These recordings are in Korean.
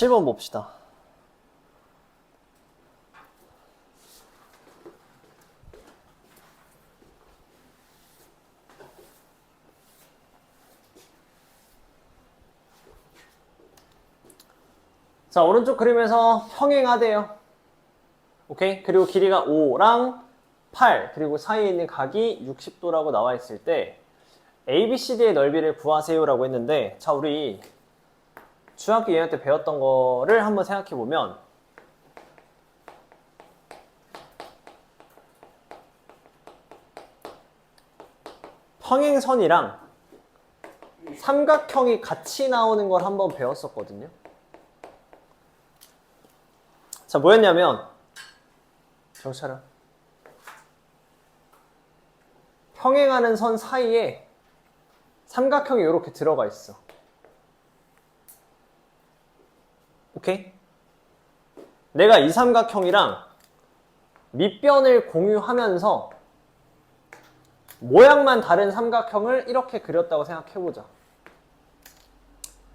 7번 봅시다. 자, 오른쪽 그림에서 평행하대요. 오케이? 그리고 길이가 5랑 8, 그리고 사이에 있는 각이 60도라고 나와 있을 때 ABCD의 넓이를 구하세요라고 했는데, 자, 우리 중학교 2학년 때 배웠던 거를 한번 생각해 보면, 평행선이랑 삼각형이 같이 나오는 걸 한번 배웠었거든요. 자, 뭐였냐면, 정신 차려. 평행하는 선 사이에 삼각형이 이렇게 들어가 있어. 오케이? 내가 이 삼각형이랑 밑변을 공유하면서 모양만 다른 삼각형을 이렇게 그렸다고 생각해보자.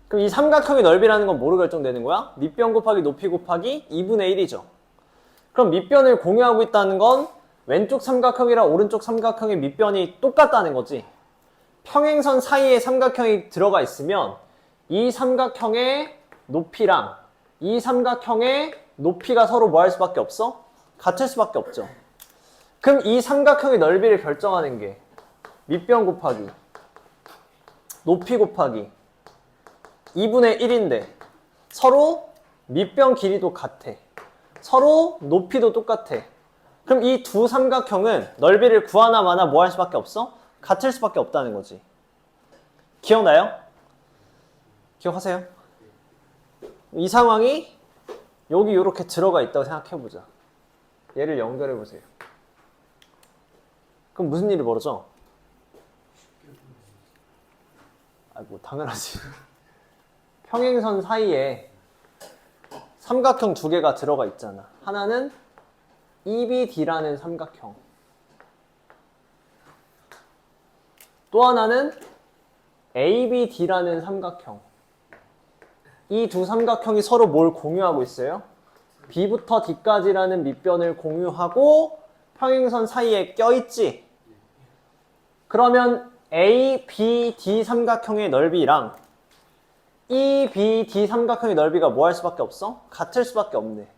그럼 이 삼각형의 넓이라는 건 뭐로 결정되는 거야? 밑변 곱하기 높이 곱하기 2분의 1이죠. 그럼 밑변을 공유하고 있다는 건 왼쪽 삼각형이랑 오른쪽 삼각형의 밑변이 똑같다는 거지. 평행선 사이에 삼각형이 들어가 있으면 이 삼각형의 높이랑 이 삼각형의 높이가 서로 뭐 할 수밖에 없어? 같을 수밖에 없죠. 그럼 이 삼각형의 넓이를 결정하는 게 밑변 곱하기 높이 곱하기 2분의 1인데 서로 밑변 길이도 같아. 서로 높이도 똑같아. 그럼 이 두 삼각형은 넓이를 구하나 마나 뭐 할 수밖에 없어? 같을 수밖에 없다는 거지. 기억나요? 기억하세요? 이 상황이 여기 이렇게 들어가 있다고 생각해보자. 얘를 연결해보세요. 그럼 무슨 일이 벌어져? 뭐 당연하지. 평행선 사이에 삼각형 두 개가 들어가 있잖아. 하나는 EBD라는 삼각형. 또 하나는 ABD라는 삼각형. 이 두 삼각형이 서로 뭘 공유하고 있어요? B부터 D까지라는 밑변을 공유하고 평행선 사이에 껴있지? 그러면 ABD 삼각형의 넓이랑 EBD 삼각형의 넓이가 뭐 할 수밖에 없어? 같을 수밖에 없네.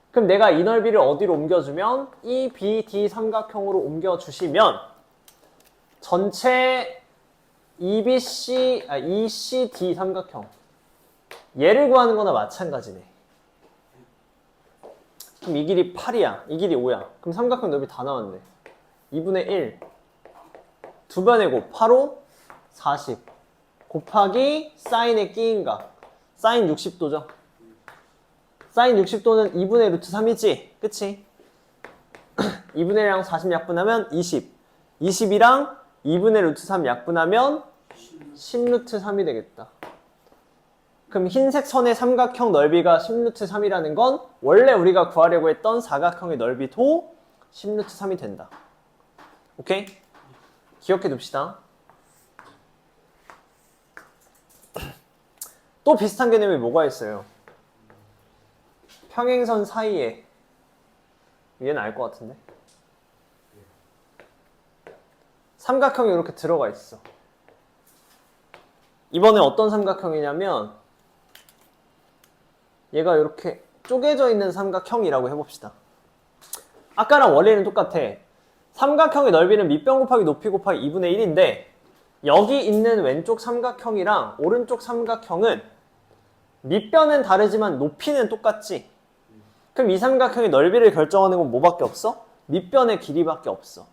그럼 내가 이 넓이를 어디로 옮겨주면 EBD 삼각형으로 옮겨주시면 전체 ECD 삼각형 얘를 구하는 거나 마찬가지네. 그럼 이 길이 8이야. 이 길이 5야. 그럼 삼각형 넓이 다 나왔네. 2분의 1 두 변의 곱 8호 40 곱하기 사인의 끼인 각 사인 60도죠. 사인 60도는 2분의 루트 3이지? 그치? 2분의 1이랑 40 약분하면 20 20이랑 2분의 루트 3 약분하면 10 루트 3이 되겠다. 그럼 흰색 선의 삼각형 넓이가 10 루트 3이라는 건 원래 우리가 구하려고 했던 사각형의 넓이도 10 루트 3이 된다. 오케이? 기억해 둡시다. 또 비슷한 개념이 뭐가 있어요? 평행선 사이에 얘는 알 것 같은데? 삼각형이 이렇게 들어가 있어. 이번에 어떤 삼각형이냐면 얘가 이렇게 쪼개져 있는 삼각형이라고 해봅시다. 아까랑 원리는 똑같아. 삼각형의 넓이는 밑변 곱하기 높이 곱하기 2분의 1인데 여기 있는 왼쪽 삼각형이랑 오른쪽 삼각형은 밑변은 다르지만 높이는 똑같지? 그럼 이 삼각형의 넓이를 결정하는 건 뭐밖에 없어? 밑변의 길이밖에 없어.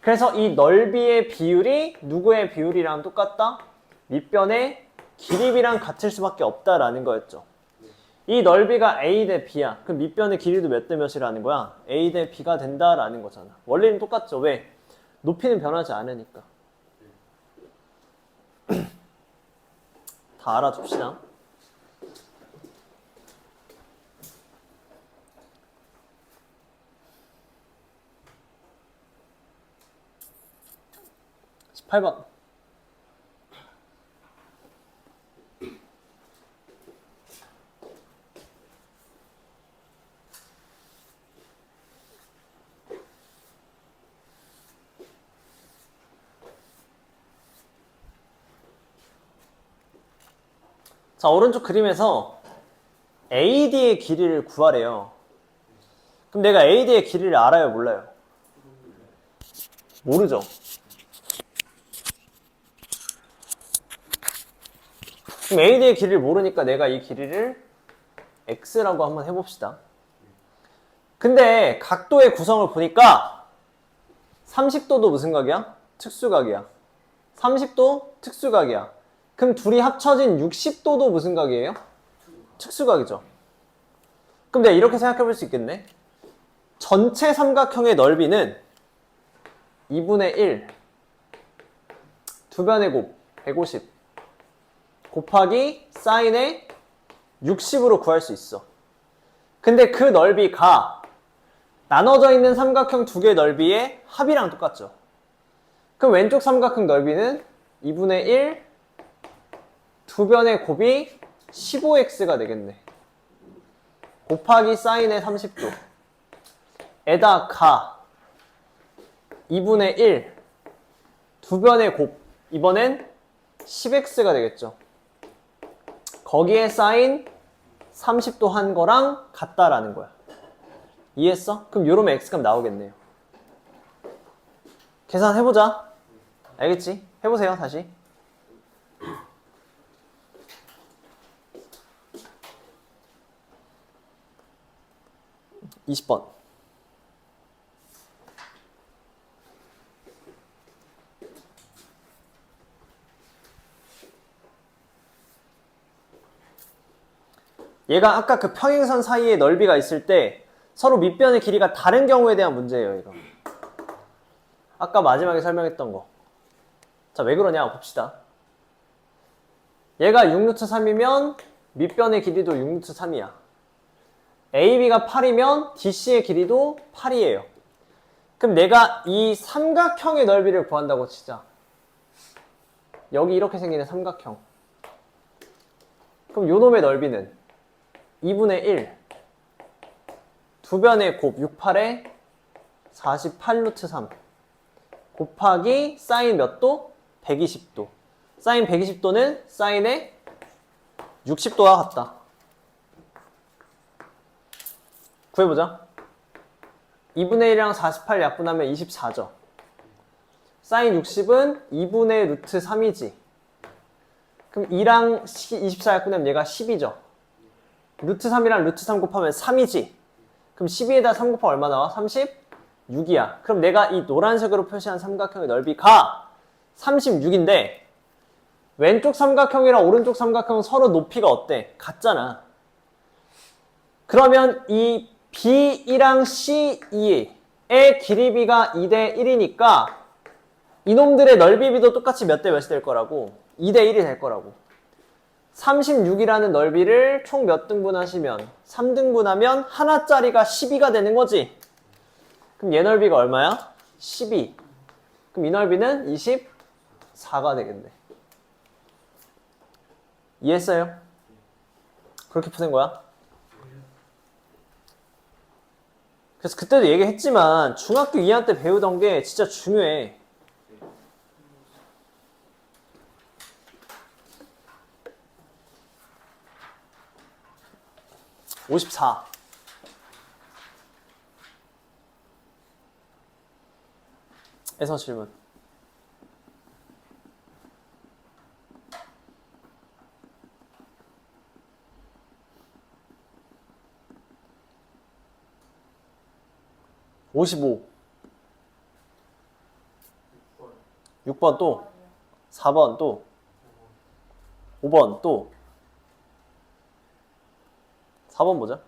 그래서 이 넓이의 비율이 누구의 비율이랑 똑같다? 밑변의 길이랑 같을 수밖에 없다라는 거였죠. 이 넓이가 A 대 B야. 그럼 밑변의 길이도 몇 대 몇이라는 거야? A 대 B가 된다라는 거잖아. 원리는 똑같죠. 왜? 높이는 변하지 않으니까. 다 알아둡시다. 십 8번. 자, 오른쪽 그림에서 AD의 길이를 구하래요. 그럼 내가 AD의 길이를 알아요, 몰라요? 모르죠. 그럼 AD의 길이를 모르니까 내가 이 길이를 X라고 한번 해봅시다. 근데 각도의 구성을 보니까 30도도 무슨 각이야? 특수각이야. 30도 특수각이야. 그럼 둘이 합쳐진 60도도 무슨 각이에요? 특수각이죠. 그럼 내가 이렇게 생각해 볼 수 있겠네. 전체 삼각형의 넓이는 2분의 1 두 변의 곱 150 곱하기 사인의 60으로 구할 수 있어. 근데 그 넓이가 나눠져 있는 삼각형 두 개의 넓이의 합이랑 똑같죠. 그럼 왼쪽 삼각형 넓이는 2분의 1 두 변의 곱이 15x가 되겠네. 곱하기 사인의 30도 에다가 2분의 1 두 변의 곱 이번엔 10x가 되겠죠. 거기에 사인 30도 한 거랑 같다라는 거야. 이해했어? 그럼 요러면 x값 나오겠네요. 계산해보자. 알겠지? 해보세요 다시. 20번. 얘가 아까 그 평행선 사이에 넓이가 있을 때 서로 밑변의 길이가 다른 경우에 대한 문제예요, 이거. 아까 마지막에 설명했던 거. 자, 왜 그러냐 봅시다. 얘가 6루트 3이면 밑변의 길이도 6루트 3이야. AB가 8이면 DC의 길이도 8이에요. 그럼 내가 이 삼각형의 넓이를 구한다고 치자. 여기 이렇게 생기는 삼각형. 그럼 요 놈의 넓이는 2분의 1 두 변의 곱 68에 48루트 3 곱하기 사인 몇 도? 120도. 사인 120도는 사인의 60도와 같다. 구해보자. 2분의 1이랑 48 약분하면 24죠. 사인 60은 2분의 루트 3이지. 그럼 2랑 24 약분하면 얘가 10이죠. 루트 3이랑 루트 3 곱하면 3이지. 그럼 12에다 3 곱하면 얼마 나와? 36이야. 그럼 내가 이 노란색으로 표시한 삼각형의 넓이가 36인데 왼쪽 삼각형이랑 오른쪽 삼각형은 서로 높이가 어때? 같잖아. 그러면 이 B2랑 C2의 길이비가 2대 1이니까 이놈들의 넓이비도 똑같이 몇 대 몇이 될 거라고? 2대 1이 될 거라고. 36이라는 넓이를 총 몇 등분 하시면 3등분하면 하나짜리가 12가 되는 거지. 그럼 얘 넓이가 얼마야? 12. 그럼 이 넓이는 24가 되겠네. 이해했어요? 그렇게 푸는 거야? 그래서 그때도 얘기했지만 중학교 2학년 때 배우던 게 진짜 중요해. (54) 에서 질문. (55) 6번 또 4번 또 5번 또 4번 보자.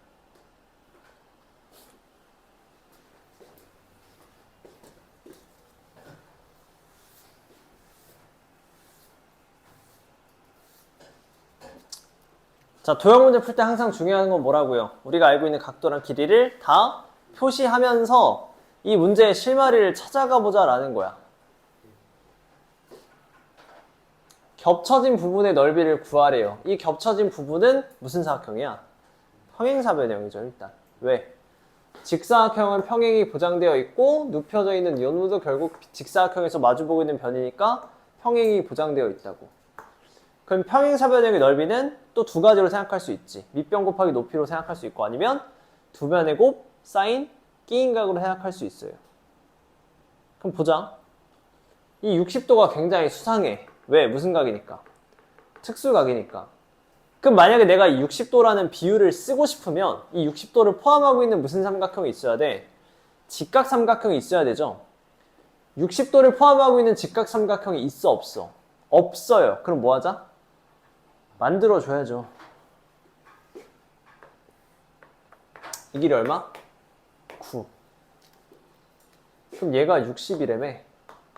자, 도형 문제 풀 때 항상 중요한 건 뭐라고요? 우리가 알고 있는 각도랑 길이를 다 표시하면서 이 문제의 실마리를 찾아가 보자 라는 거야. 겹쳐진 부분의 넓이를 구하래요. 이 겹쳐진 부분은 무슨 사각형이야? 평행사변형이죠, 일단. 왜? 직사각형은 평행이 보장되어 있고 눕혀져 있는 이놈도 결국 직사각형에서 마주보고 있는 변이니까 평행이 보장되어 있다고. 그럼 평행사변형의 넓이는 또 두 가지로 생각할 수 있지. 밑변 곱하기 높이로 생각할 수 있고 아니면 두 변의 곱, 사인, 끼인 각으로 생각할 수 있어요. 그럼 보자. 이 60도가 굉장히 수상해. 왜? 무슨 각이니까? 특수각이니까. 그럼 만약에 내가 이 60도라는 비율을 쓰고 싶으면 이 60도를 포함하고 있는 무슨 삼각형이 있어야 돼? 직각 삼각형이 있어야 되죠. 60도를 포함하고 있는 직각 삼각형이 있어 없어? 없어요. 그럼 뭐 하자? 만들어줘야죠. 이 길이 얼마? 9. 그럼 얘가 60이라며.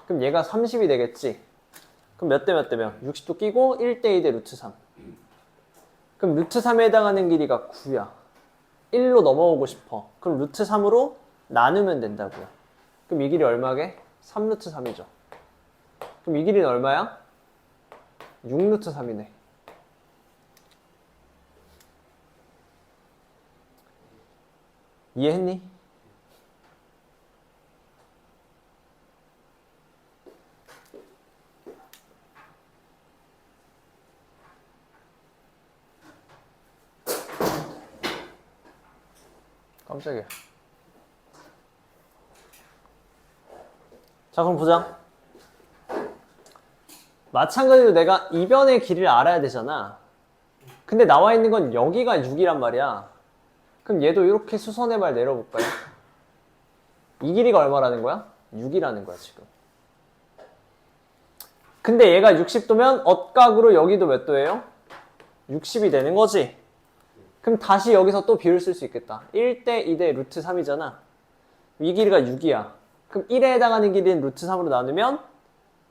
그럼 얘가 30이 되겠지. 그럼 몇 대 몇 대면? 60도 끼고 1대 2대 루트 3. 그럼 루트 3에 해당하는 길이가 9야. 1로 넘어오고 싶어. 그럼 루트 3으로 나누면 된다고요. 그럼 이 길이 얼마게? 3루트 3이죠. 그럼 이 길이는 얼마야? 6루트 3이네. 이해했니? 깜짝이야. 자, 그럼 보자. 마찬가지로 내가 이변의 길이를 알아야 되잖아. 근데 나와 있는 건 여기가 6이란 말이야. 그럼 얘도 이렇게 수선의 발 내려볼까요? 이 길이가 얼마라는 거야? 6이라는 거야, 지금. 근데 얘가 60도면 엇각으로 여기도 몇 도예요? 60이 되는 거지. 그럼 다시 여기서 또 비율 쓸 수 있겠다. 1대 2대 루트 3이잖아. 이 길이가 6이야. 그럼 1에 해당하는 길이는 루트 3으로 나누면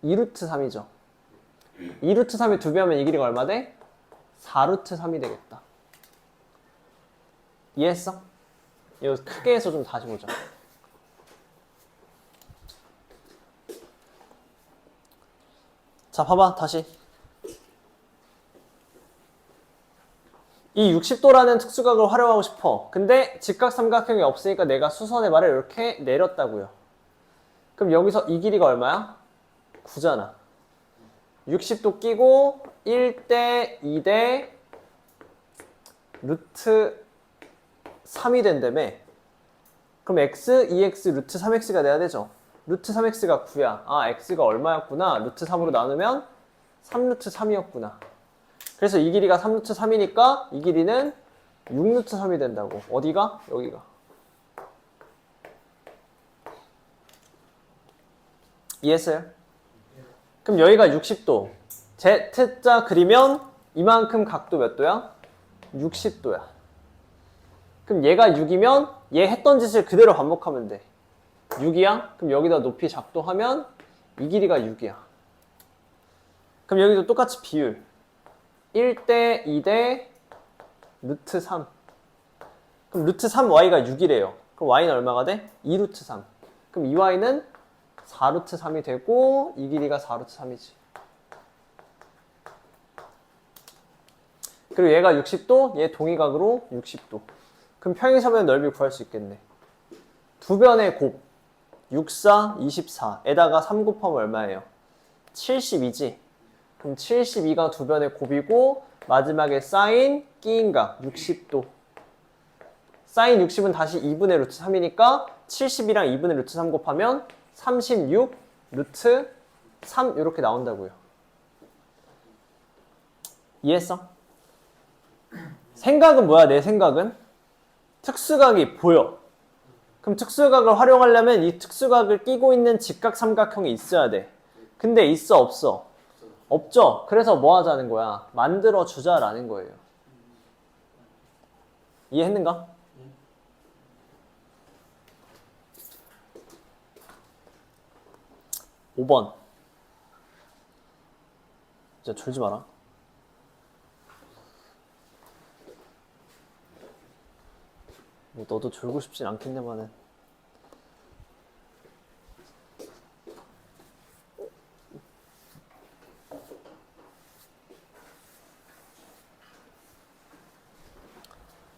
2루트 3이죠. 2루트 3이 2배하면 이 길이가 얼마 돼? 4루트 3이 되겠다. 이해했어? 이거 크게 해서 좀 다시 보자. 자, 봐봐, 다시. 이 60도라는 특수각을 활용하고 싶어. 근데 직각삼각형이 없으니까 내가 수선의 말을 이렇게 내렸다고요. 그럼 여기서 이 길이가 얼마야? 9잖아. 60도 끼고 1대 2대 루트 3이 된다며. 그럼 x, 2x, 루트 3x가 돼야 되죠. 루트 3x가 9야. 아, x가 얼마였구나. 루트 3으로 나누면 3루트 3이었구나. 그래서 이 길이가 3루트 3이니까 이 길이는 6루트 3이 된다고. 어디가? 여기가. 이해했어요? 그럼 여기가 60도. Z자 그리면 이만큼 각도 몇 도야? 60도야. 그럼 얘가 6이면 얘 했던 짓을 그대로 반복하면 돼. 6이야? 그럼 여기다 높이 작도하면 이 길이가 6이야. 그럼 여기도 똑같이 비율. 1대 2대 루트 3. 그럼 루트 3y가 6이래요. 그럼 y는 얼마가 돼? 2루트 3. 그럼 이 y는 4루트 3이 되고 이 길이가 4루트 3이지. 그리고 얘가 60도, 얘 동의각으로 60도. 그럼 평행사변의 넓이 구할 수 있겠네. 두 변의 곱 64, 24에다가 3 곱하면 얼마예요? 72지. 그럼 72가 두 변의 곱이고 마지막에 사인 끼인 각 60도. 사인 60은 다시 2분의 루트 3이니까 70이랑 2분의 루트 3 곱하면 36 루트 3 이렇게 나온다고요. 이해했어? 생각은 뭐야? 내 생각은? 특수각이 보여. 그럼 특수각을 활용하려면 이 특수각을 끼고 있는 직각삼각형이 있어야 돼. 근데 있어 없어? 없죠. 그래서 뭐 하자는 거야? 만들어주자라는 거예요. 이해했는가? 5번. 이제 졸지 마라. 뭐 너도 졸고 싶진 않겠네만은.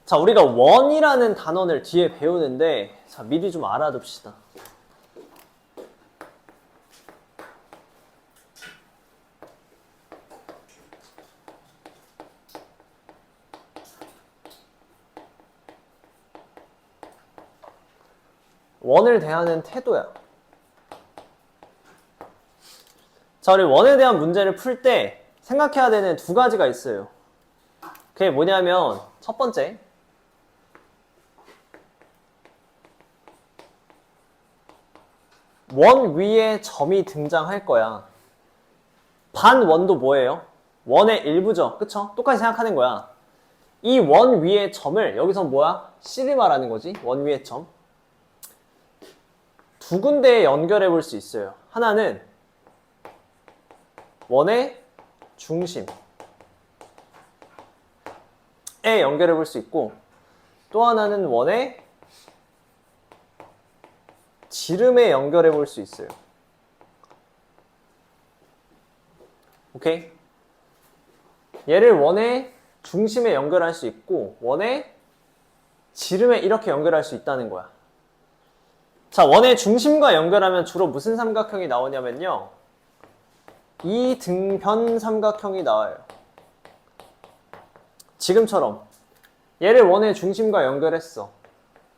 자, 우리가 원이라는 단원을 뒤에 배우는데 자, 미리 좀 알아둡시다. 원을 대하는 태도야. 자, 우리 원에 대한 문제를 풀 때 생각해야 되는 두 가지가 있어요. 그게 뭐냐면 첫 번째, 원 위에 점이 등장할 거야. 반원도 뭐예요? 원의 일부죠. 그쵸? 똑같이 생각하는 거야. 이 원 위의 점을 여기서 뭐야? C를 말하는 거지. 원 위의 점. 두 군데에 연결해 볼 수 있어요. 하나는 원의 중심에 연결해 볼 수 있고, 또 하나는 원의 지름에 연결해 볼 수 있어요. 오케이? 얘를 원의 중심에 연결할 수 있고 원의 지름에 이렇게 연결할 수 있다는 거야. 자, 원의 중심과 연결하면 주로 무슨 삼각형이 나오냐면요, 이등변 삼각형이 나와요. 지금처럼 얘를 원의 중심과 연결했어.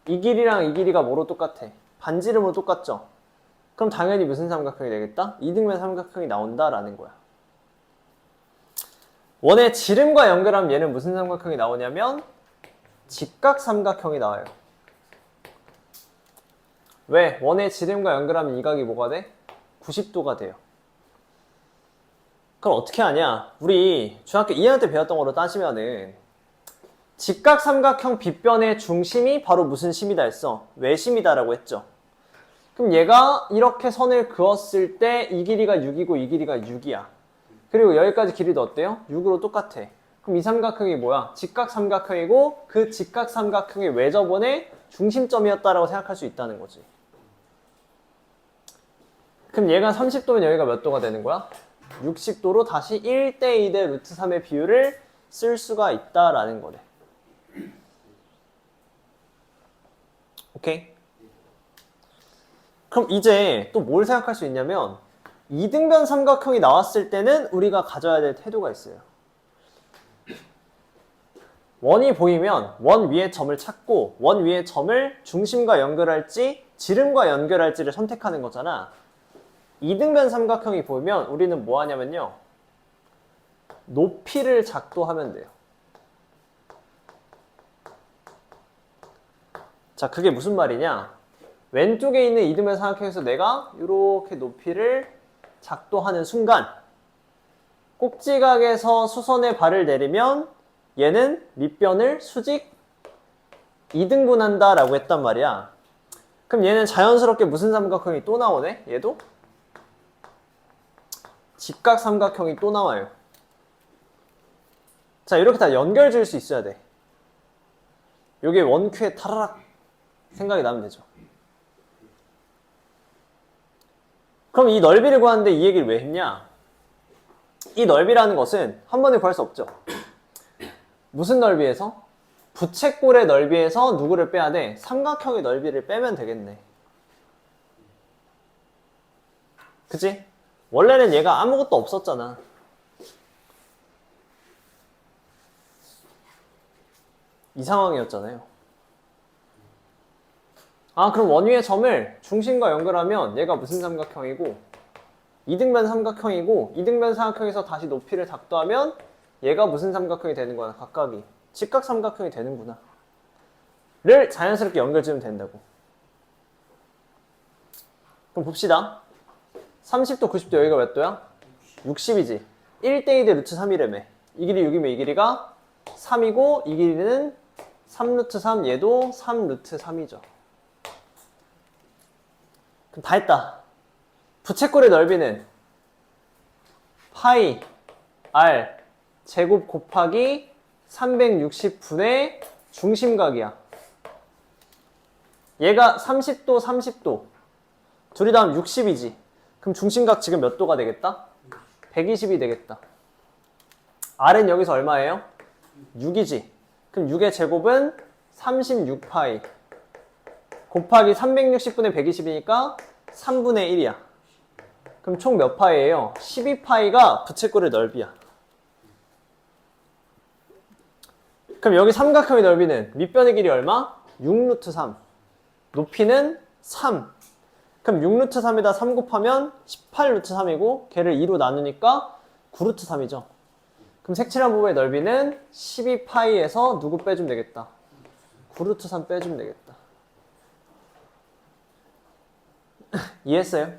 이 길이랑 이 길이가 뭐로 똑같아? 반지름으로 똑같죠? 그럼 당연히 무슨 삼각형이 되겠다? 이등변 삼각형이 나온다라는 거야. 원의 지름과 연결하면 얘는 무슨 삼각형이 나오냐면 직각삼각형이 나와요. 왜? 원의 지름과 연결하면 이 각이 뭐가 돼? 90도가 돼요. 그럼 어떻게 하냐? 우리 중학교 2학년 때 배웠던 거로 따지면은 직각삼각형 빗변의 중심이 바로 무슨 심이다 했어? 외심이다라고 했죠. 그럼 얘가 이렇게 선을 그었을 때 이 길이가 6이고 이 길이가 6이야. 그리고 여기까지 길이도 어때요? 6으로 똑같아. 그럼 이 삼각형이 뭐야? 직각삼각형이고 그 직각삼각형의 외접원의 중심점이었다라고 생각할 수 있다는 거지. 그럼 얘가 30도면 여기가 몇 도가 되는 거야? 60도로 다시 1대2대 루트 3의 비율을 쓸 수가 있다라는 거래. 오케이? 그럼 이제 또 뭘 생각할 수 있냐면 이등변 삼각형이 나왔을 때는 우리가 가져야 될 태도가 있어요. 원이 보이면 원 위의 점을 찾고 원 위의 점을 중심과 연결할지 지름과 연결할지를 선택하는 거잖아. 이등변 삼각형이 보이면 우리는 뭐 하냐면요, 높이를 작도하면 돼요. 자, 그게 무슨 말이냐? 왼쪽에 있는 이등변 삼각형에서 내가 이렇게 높이를 작도하는 순간 꼭지각에서 수선에 발을 내리면 얘는 밑변을 수직 2등분한다 라고 했단 말이야. 그럼 얘는 자연스럽게 무슨 삼각형이 또 나오네? 얘도 직각삼각형이 또 나와요. 자, 이렇게 다 연결 지을 수 있어야 돼. 요게 원큐에 타라락 생각이 나면 되죠. 그럼 이 넓이를 구하는데 이 얘기를 왜 했냐? 이 넓이라는 것은 한 번에 구할 수 없죠. 무슨 넓이에서? 부채꼴의 넓이에서 누구를 빼야 돼? 삼각형의 넓이를 빼면 되겠네. 그치? 원래는 얘가 아무것도 없었잖아. 이 상황이었잖아요. 아, 그럼 원 위의 점을 중심과 연결하면 얘가 무슨 삼각형이고 이등변 삼각형이고 이등변 삼각형에서 다시 높이를 작도하면 얘가 무슨 삼각형이 되는 거야? 각각이 직각삼각형이 되는구나 를 자연스럽게 연결 지으면 된다고. 그럼 봅시다. 30도 90도 여기가 몇 도야? 60이지. 1대2대 루트 3이라며. 이 길이 6이면 이 길이가 3이고 이 길이는 3 루트 3, 얘도 3 루트 3이죠. 그럼 다 했다. 부채꼴의 넓이는 파이 r 제곱 곱하기 360분의 중심각이야. 얘가 30도 30도 둘이 다 하면 60이지. 그럼 중심각 지금 몇 도가 되겠다? 120이 되겠다. r은 여기서 얼마예요? 6이지. 그럼 6의 제곱은 36파이 곱하기 360분의 120이니까 3분의 1이야. 그럼 총 몇 파이예요? 12파이가 부채꼴의 넓이야. 그럼 여기 삼각형의 넓이는 밑변의 길이 얼마? 6루트 3. 높이는 3. 그럼 6루트 3에다 3 곱하면 18루트 3이고 걔를 2로 나누니까 9루트 3이죠. 그럼 색칠한 부분의 넓이는 12파이에서 누구 빼주면 되겠다. 9루트 3 빼주면 되겠다. 이해했어요?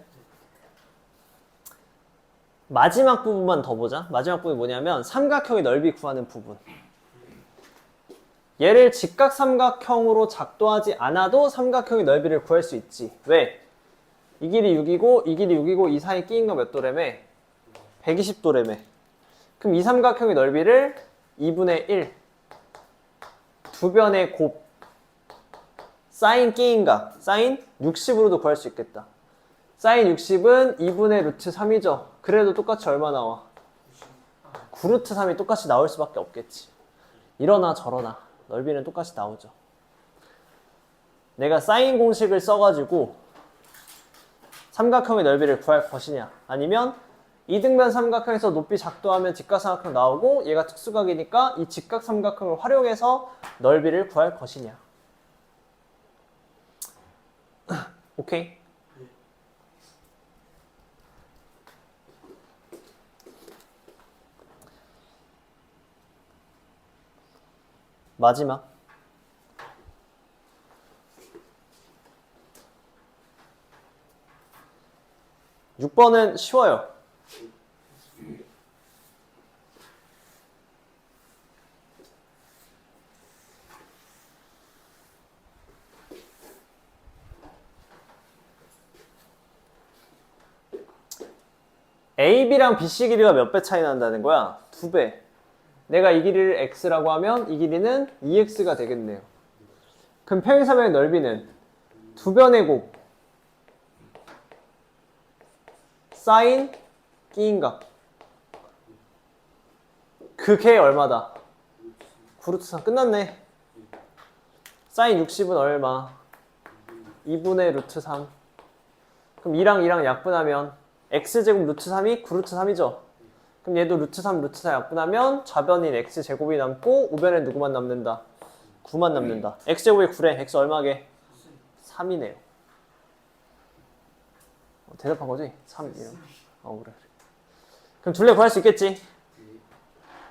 마지막 부분만 더 보자. 마지막 부분이 뭐냐면 삼각형의 넓이 구하는 부분. 얘를 직각삼각형으로 작도하지 않아도 삼각형의 넓이를 구할 수 있지. 왜? 이 길이 6이고 이 길이 6이고 이 사이 끼인 거 몇 도래매? 120도래매. 그럼 이 삼각형의 넓이를 2분의 1 두 변의 곱 사인 끼인각 사인 60으로도 구할 수 있겠다. 사인 60은 2분의 루트 3이죠. 그래도 똑같이 얼마 나와? 9루트 3이 똑같이 나올 수밖에 없겠지. 이러나 저러나 넓이는 똑같이 나오죠. 내가 사인 공식을 써가지고 삼각형의 넓이를 구할 것이냐, 아니면 이등변 삼각형에서 높이 작도하면 직각삼각형 나오고 얘가 특수각이니까 이 직각삼각형을 활용해서 넓이를 구할 것이냐. 오케이? 마지막 6번은 쉬워요. AB랑 BC 길이가 몇 배 차이 난다는 거야? 2배. 내가 이 길이를 x라고 하면 이 길이는 2x가 되겠네요. 그럼 평행사변의 넓이는 두 변의 곱 사인 끼인각 그게 얼마다? 9루트 3 끝났네. 사인 60은 얼마? 2분의 루트 3. 그럼 2랑 2랑 약분하면 x제곱 루트 3이 9루트 3이죠. 그럼 얘도 루트 3, 루트 4 약분하면 좌변인 x제곱이 남고 우변에 누구만 남는다? 9만 남는다. x제곱이 9래. x 얼마게? 3이네요. 대답한 거지? 3. 그래. 그럼 둘레 구할 수 있겠지?